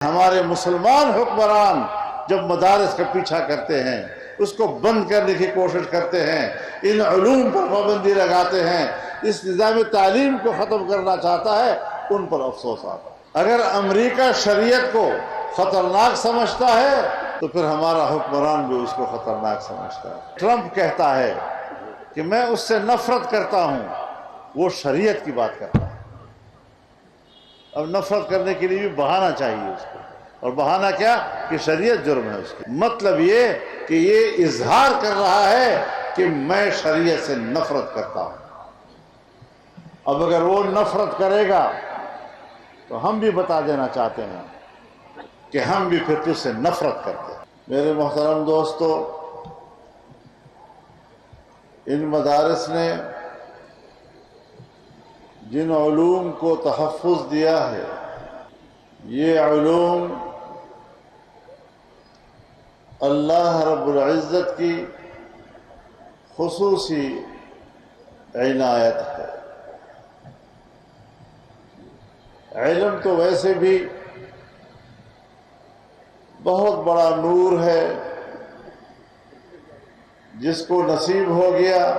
ہمارے مسلمان حکمران جب مدارس کا پیچھا کرتے ہیں، اس کو بند کرنے کی کوشش کرتے ہیں، ان علوم پر پابندی لگاتے ہیں، اس نظام تعلیم کو ختم کرنا چاہتا ہے، ان پر افسوس آتا ہے۔ اگر امریکہ شریعت کو خطرناک سمجھتا ہے تو پھر ہمارا حکمران بھی اس کو خطرناک سمجھتا ہے۔ ٹرمپ کہتا ہے کہ میں اس سے نفرت کرتا ہوں، وہ شریعت کی بات کرتا ہے۔ اب نفرت کرنے کے لیے بھی بہانہ چاہیے اس کو، اور بہانہ کیا کہ شریعت جرم ہے اس کی۔ مطلب یہ کہ یہ اظہار کر رہا ہے کہ میں شریعت سے نفرت کرتا ہوں۔ اب اگر وہ نفرت کرے گا تو ہم بھی بتا دینا چاہتے ہیں کہ ہم بھی پھر تجھ سے نفرت کرتے ہیں۔ میرے محترم دوستو، ان مدارس نے جن علوم کو تحفظ دیا ہے، یہ علوم اللہ رب العزت کی خصوصی عنایت ہے۔ علم تو ویسے بھی بہت بڑا نور ہے، جس کو نصیب ہو گیا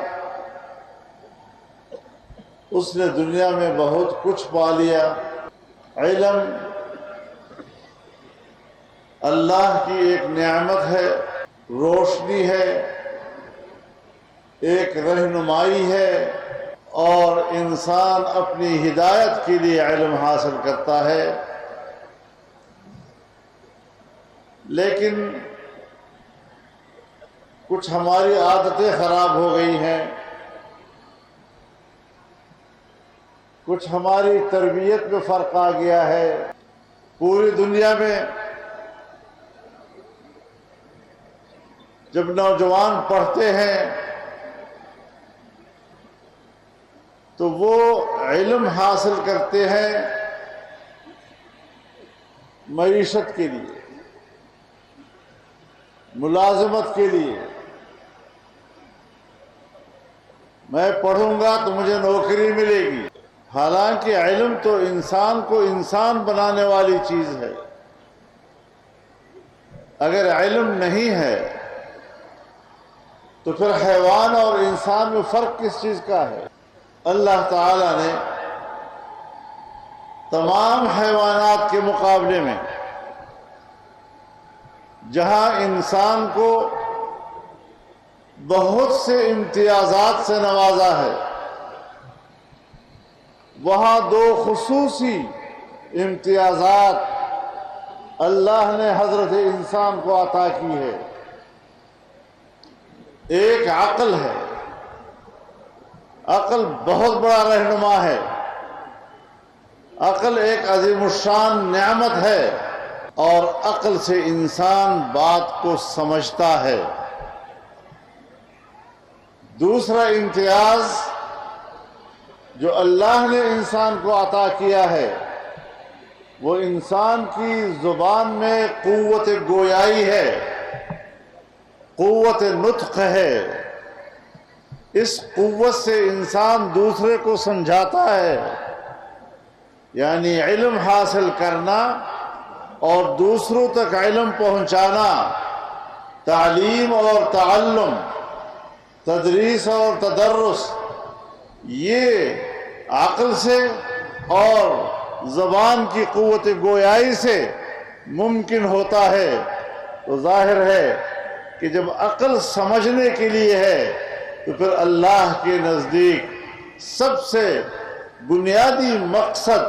اس نے دنیا میں بہت کچھ پا لیا۔ علم اللہ کی ایک نعمت ہے، روشنی ہے، ایک رہنمائی ہے، اور انسان اپنی ہدایت کے لیے علم حاصل کرتا ہے۔ لیکن کچھ ہماری عادتیں خراب ہو گئی ہیں، کچھ ہماری تربیت میں فرق آ گیا ہے۔ پوری دنیا میں جب نوجوان پڑھتے ہیں تو وہ علم حاصل کرتے ہیں معیشت کے لیے، ملازمت کے لیے۔ میں پڑھوں گا تو مجھے نوکری ملے گی۔ حالانکہ علم تو انسان کو انسان بنانے والی چیز ہے۔ اگر علم نہیں ہے تو پھر حیوان اور انسان میں فرق کس چیز کا ہے؟ اللہ تعالی نے تمام حیوانات کے مقابلے میں جہاں انسان کو بہت سے امتیازات سے نوازا ہے، وہاں دو خصوصی امتیازات اللہ نے حضرت انسان کو عطا کی ہے۔ ایک عقل ہے، عقل بہت بڑا رہنما ہے، عقل ایک عظیم الشان نعمت ہے، اور عقل سے انسان بات کو سمجھتا ہے۔ دوسرا امتیاز جو اللہ نے انسان کو عطا کیا ہے، وہ انسان کی زبان میں قوت گویائی ہے، قوت نطق ہے۔ اس قوت سے انسان دوسرے کو سمجھاتا ہے۔ یعنی علم حاصل کرنا اور دوسروں تک علم پہنچانا، تعلیم اور تعلم، تدریس اور تدرس، یہ عقل سے اور زبان کی قوت گویائی سے ممکن ہوتا ہے۔ تو ظاہر ہے کہ جب عقل سمجھنے کے لیے ہے تو پھر اللہ کے نزدیک سب سے بنیادی مقصد،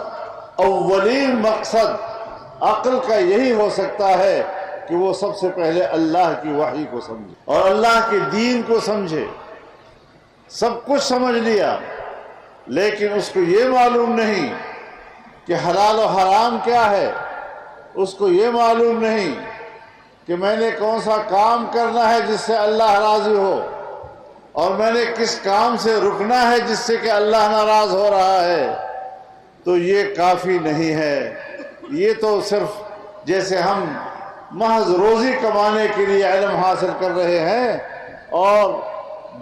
اولین مقصد عقل کا یہی ہو سکتا ہے کہ وہ سب سے پہلے اللہ کی وحی کو سمجھے اور اللہ کے دین کو سمجھے۔ سب کچھ سمجھ لیا، لیکن اس کو یہ معلوم نہیں کہ حلال و حرام کیا ہے، اس کو یہ معلوم نہیں کہ میں نے کون سا کام کرنا ہے جس سے اللہ راضی ہو، اور میں نے کس کام سے رکنا ہے جس سے کہ اللہ ناراض ہو رہا ہے، تو یہ کافی نہیں ہے۔ یہ تو صرف جیسے ہم محض روزی کمانے کے لیے علم حاصل کر رہے ہیں اور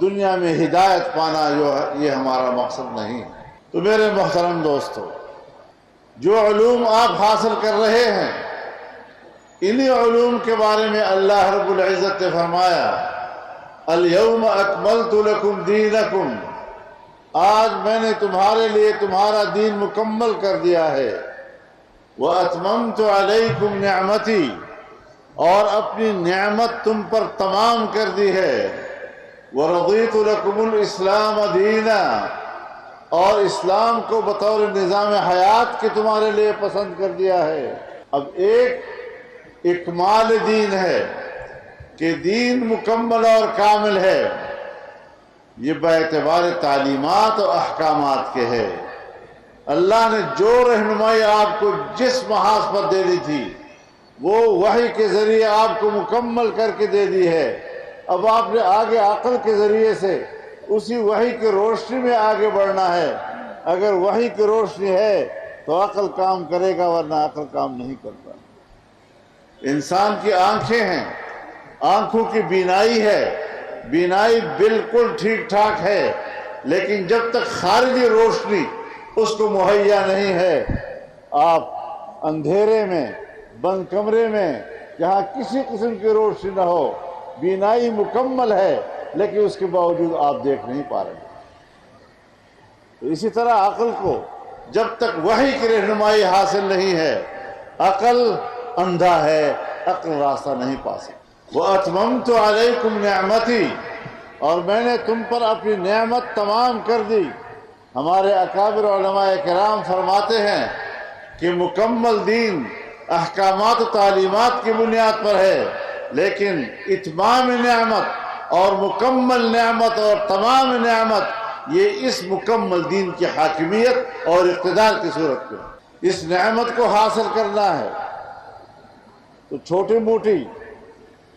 دنیا میں ہدایت پانا جو ہے، یہ ہمارا مقصد نہیں ہے۔ تو میرے محترم دوستو، جو علوم آپ حاصل کر رہے ہیں انہی علوم کے بارے میں اللہ رب العزت نے فرمایا الیوم اکملت لکم دینکم، آج میں نے تمہارے لیے تمہارا دین مکمل کر دیا ہے، واتممت علیکم نعمتی، اور اپنی نعمت تم پر تمام کر دی ہے، ورضیت لکم الاسلام دینا، اور اسلام کو بطور نظام حیات کے تمہارے لیے پسند کر دیا ہے۔ اب ایک اکمال دین ہے کہ دین مکمل اور کامل ہے، یہ باعتبار تعلیمات و احکامات کے ہے۔ اللہ نے جو رہنمائی آپ کو جس محاذ پر دے دی تھی وہ وحی کے ذریعے آپ کو مکمل کر کے دے دی ہے۔ اب آپ نے آگے عقل کے ذریعے سے اسی وحی کی روشنی میں آگے بڑھنا ہے۔ اگر وحی کی روشنی ہے تو عقل کام کرے گا، ورنہ عقل کام نہیں کرتا۔ انسان کی آنکھیں ہیں، آنکھوں کی بینائی ہے، بینائی بالکل ٹھیک ٹھاک ہے، لیکن جب تک خارجی روشنی اس کو مہیا نہیں ہے، آپ اندھیرے میں، بند کمرے میں، جہاں کسی قسم کی روشنی نہ ہو، بینائی مکمل ہے لیکن اس کے باوجود آپ دیکھ نہیں پا رہے۔ تو اسی طرح عقل کو جب تک وحی کی رہنمائی حاصل نہیں ہے، عقل اندھا ہے، عقل راستہ نہیں پا سکتی۔ وَأَتْمَمْتُ عَلَيْكُمْ نِعْمَتِي، اور میں نے تم پر اپنی نعمت تمام کر دی۔ ہمارے اکابر علماء کرام فرماتے ہیں کہ مکمل دین احکامات و تعلیمات کی بنیاد پر ہے، لیکن اتمام نعمت اور مکمل نعمت اور تمام نعمت یہ اس مکمل دین کی حاکمیت اور اقتدار کی صورت میں۔ اس نعمت کو حاصل کرنا ہے تو چھوٹی موٹی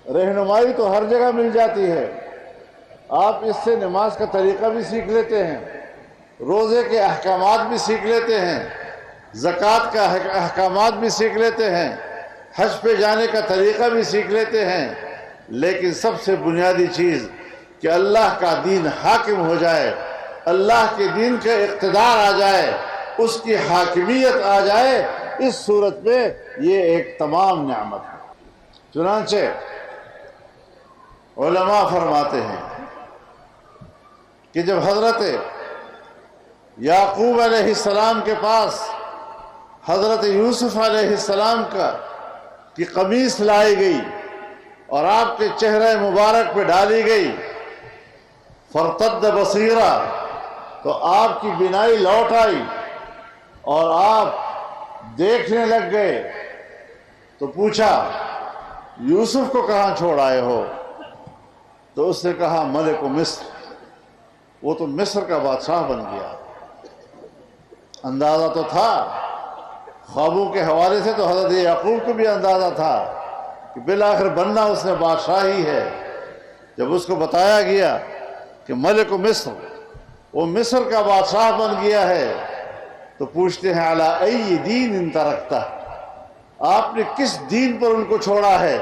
رہنمائی تو ہر جگہ مل جاتی ہے۔ آپ اس سے نماز کا طریقہ بھی سیکھ لیتے ہیں، روزے کے احکامات بھی سیکھ لیتے ہیں، زکوٰۃ کا احکامات بھی سیکھ لیتے ہیں، حج پہ جانے کا طریقہ بھی سیکھ لیتے ہیں، لیکن سب سے بنیادی چیز کہ اللہ کا دین حاکم ہو جائے، اللہ کے دین کا اقتدار آ جائے، اس کی حاکمیت آ جائے، اس صورت میں یہ ایک تمام نعمت ہے۔ چنانچہ علماء فرماتے ہیں کہ جب حضرت یعقوب علیہ السلام کے پاس حضرت یوسف علیہ السلام کی قمیص لائی گئی اور آپ کے چہرے مبارک پہ ڈالی گئی، فرتد بصیرہ، تو آپ کی بینائی لوٹ آئی اور آپ دیکھنے لگ گئے۔ تو پوچھا یوسف کو کہاں چھوڑ آئے ہو؟ تو اس نے کہا ملک مصر، وہ تو مصر کا بادشاہ بن گیا۔ اندازہ تو تھا، خوابوں کے حوالے سے تو حضرت یعقوب کو بھی اندازہ تھا کہ بالآخر بننا اس نے بادشاہ ہی ہے۔ جب اس کو بتایا گیا کہ ملک مصر، وہ مصر کا بادشاہ بن گیا ہے، تو پوچھتے ہیں علی ای دین ترکتہ، آپ نے کس دین پر ان کو چھوڑا ہے؟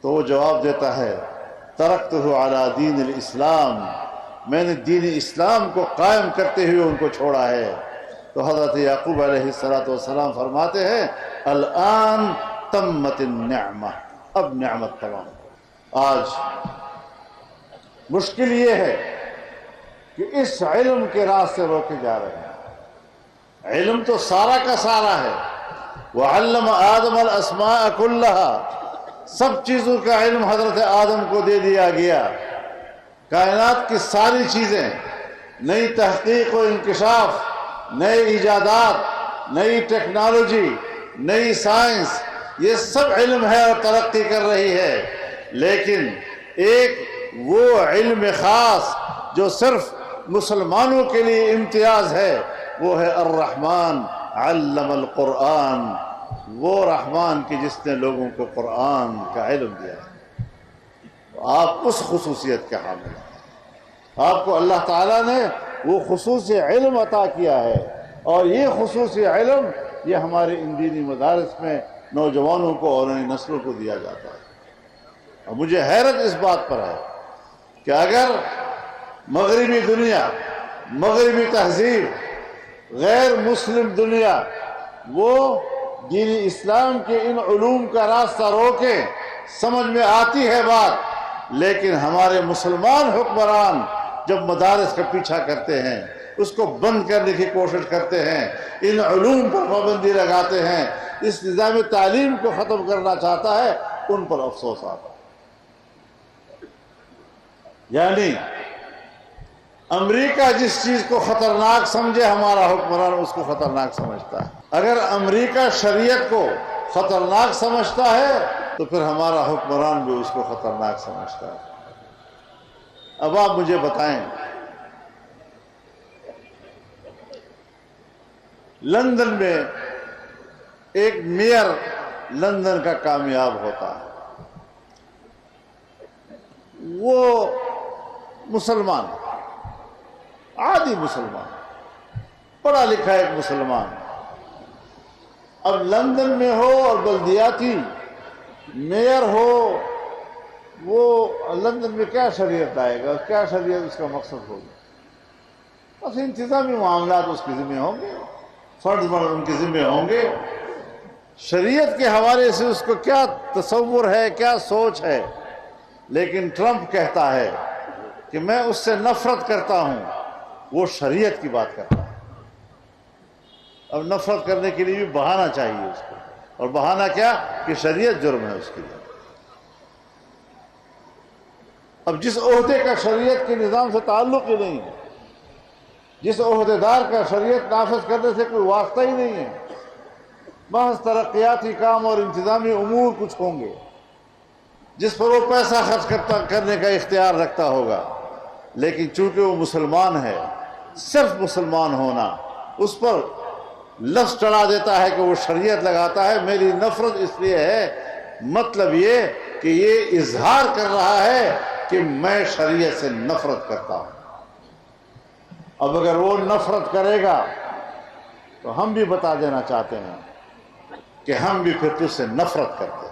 تو وہ جواب دیتا ہے ترکتہ علی دین الاسلام، میں نے دین اسلام کو قائم کرتے ہوئے ان کو چھوڑا ہے۔ تو حضرت یعقوب علیہ السلام فرماتے ہیں الآن تمت النعمہ، اب نعمت تمام۔ آج مشکل یہ ہے کہ اس علم کے راستے روکے جا رہے ہیں۔ علم تو سارا کا سارا ہے، وعلم آدم الاسماء کلہا، سب چیزوں کا علم حضرت آدم کو دے دیا گیا۔ کائنات کی ساری چیزیں، نئی تحقیق و انکشاف، نئے ایجادات، نئی ٹیکنالوجی، نئی سائنس، یہ سب علم ہے اور ترقی کر رہی ہے، لیکن ایک وہ علم خاص جو صرف مسلمانوں کے لیے امتیاز ہے، وہ ہے الرحمن علم القرآن، وہ رحمان کی جس نے لوگوں کو قرآن کا علم دیا ہے۔ آپ اس خصوصیت کے حامل ہیں، آپ کو اللہ تعالیٰ نے وہ خصوصی علم عطا کیا ہے، اور یہ خصوصی علم یہ ہمارے ان دینی مدارس میں نوجوانوں کو اور نئی نسلوں کو دیا جاتا ہے۔ اور مجھے حیرت اس بات پر ہے کہ اگر مغربی دنیا، مغربی تہذیب، غیر مسلم دنیا وہ دین اسلام کے ان علوم کا راستہ روکے، سمجھ میں آتی ہے بات، لیکن ہمارے مسلمان حکمران جب مدارس کا پیچھا کرتے ہیں، اس کو بند کرنے کی کوشش کرتے ہیں، ان علوم پر پابندی لگاتے ہیں، اس نظام تعلیم کو ختم کرنا چاہتا ہے، ان پر افسوس آتا ہے۔ یعنی امریکہ جس چیز کو خطرناک سمجھے، ہمارا حکمران اس کو خطرناک سمجھتا ہے۔ اگر امریکہ شریعت کو خطرناک سمجھتا ہے تو پھر ہمارا حکمران بھی اس کو خطرناک سمجھتا ہے۔ اب آپ مجھے بتائیں، لندن میں ایک میئر لندن کا کامیاب ہوتا ہے، وہ مسلمان، عادی مسلمان، پڑھا لکھا ایک مسلمان، اب لندن میں ہو اور بلدیاتی میئر ہو، وہ لندن میں کیا شریعت آئے گا، کیا شریعت اس کا مقصد ہوگا؟ بس انتظامی معاملات اس کے ذمہ ہوں گے، فرض ان کے ذمہ ہوں گے، شریعت کے حوالے سے اس کو کیا تصور ہے، کیا سوچ ہے۔ لیکن ٹرمپ کہتا ہے کہ میں اس سے نفرت کرتا ہوں، وہ شریعت کی بات کرتا ہے۔ اب نفرت کرنے کے لیے بھی بہانہ چاہیے اس کو، اور بہانہ کیا کہ شریعت جرم ہے اس کے لیے۔ اب جس عہدے کا شریعت کے نظام سے تعلق ہی نہیں ہے، جس عہدیدار کا شریعت نافذ کرنے سے کوئی واسطہ ہی نہیں ہے، محض ترقیاتی کام اور انتظامی امور کچھ ہوں گے، جس پر وہ پیسہ خرچ کرنے کا اختیار رکھتا ہوگا، لیکن چونکہ وہ مسلمان ہے، صرف مسلمان ہونا اس پر لفظ چڑھا دیتا ہے کہ وہ شریعت لگاتا ہے۔ میری نفرت اس لیے ہے، مطلب یہ کہ یہ اظہار کر رہا ہے کہ میں شریعت سے نفرت کرتا ہوں۔ اب اگر وہ نفرت کرے گا تو ہم بھی بتا دینا چاہتے ہیں کہ ہم بھی پھر تجھ سے نفرت کرتے ہیں۔